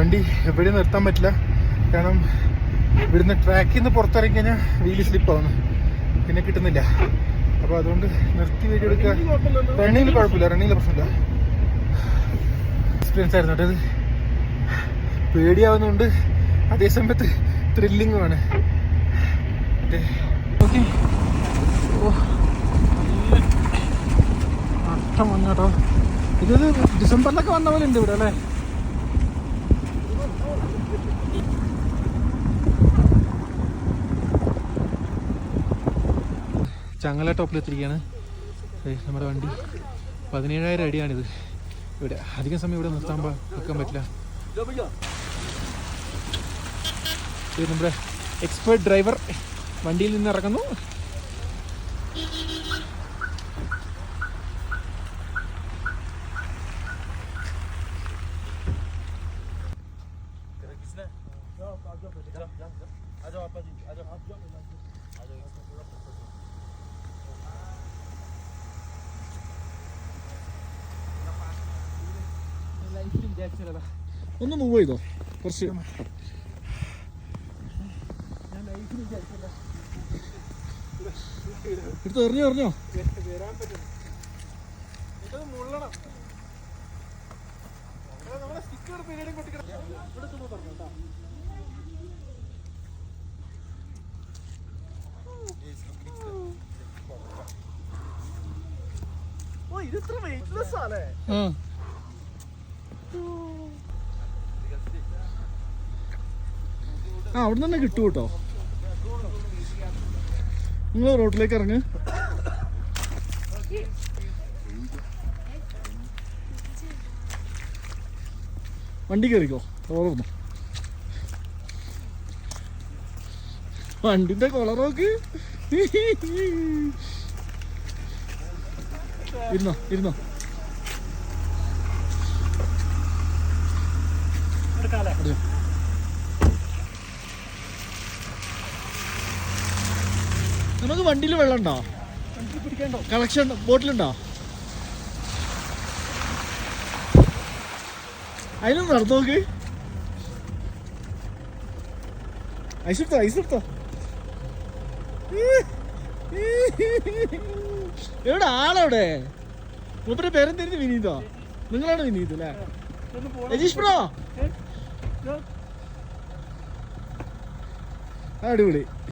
വണ്ടി എവിടെ നിർത്താൻ പറ്റില്ല, കാരണം ഇവിടുന്ന് ട്രാക്കിൽ നിന്ന് പുറത്തിറങ്ങി കഴിഞ്ഞാൽ വീല് സ്ലിപ്പാവുന്നു, പിന്നെ കിട്ടുന്നില്ല. അപ്പോൾ അതുകൊണ്ട് നിർത്തി വീഡിയോ എടുക്കുക. റണ്ണിങ്ങിൽ കുഴപ്പമില്ല, റണ്ണിങ്ങിൽ പ്രശ്നമില്ല. എക്സ്പീരിയൻസ് ആയിരുന്നു കേട്ടോ. ഇത് പേടിയാവുന്നുണ്ട്, അതേസമയത്ത് ത്രില്ലിങ്ങുമാണ്. ഓക്കെ, ഓ അട്ടം വന്നോട്ടോ. ഇതൊരു ഡിസംബറിലൊക്കെ വന്ന പോലെ ഉണ്ട് ഇവിടെ അല്ലേ. ചങ്ങല ടോപ്പിലെത്തിരിക്കുകയാണ് നമ്മുടെ വണ്ടി. 17,000 അടിയാണിത്. ഇവിടെ അധികം സമയം ഇവിടെ വെക്കാൻ പറ്റില്ല. നമ്മുടെ എക്സ്പേർട്ട് ഡ്രൈവർ വണ്ടിയിൽ നിന്ന് ഇറങ്ങുന്നു. ഒന്ന് മൂവ് ചെയ്തോ കുറച്ച്. എടുത്ത് എറിഞ്ഞോ എറിഞ്ഞോ. ഇതിത്ര വെയിറ്റ്ലെസ് ആണേ. അവിടെ തന്നെ കിട്ടും കേട്ടോ. നിങ്ങൾ റോഡിലേക്ക് ഇറങ്ങ്. വണ്ടി കയറിക്കോ. റോഡൊന്നു വണ്ടിന്റെ കൊളറോക്ക്. ഇരുന്നോ ഇരുന്നോ. നമുക്ക് വണ്ടിയിൽ വെള്ളം ഉണ്ടോ? കളക്ഷൻ ബോട്ടിലുണ്ടോ? അതിനൊന്ന് നടന്നു നോക്ക്. ഐസെടുത്തോ ഐസെടുത്തോ. എവിടെ ആളെവിടെ? മൂപ്പരുടെ പേരെന്തായിരുന്നു? വിനീതോ? നിങ്ങളാണ് വിനീത് അല്ലേ? രജീഷ് ബ്രോ അടിപൊളി.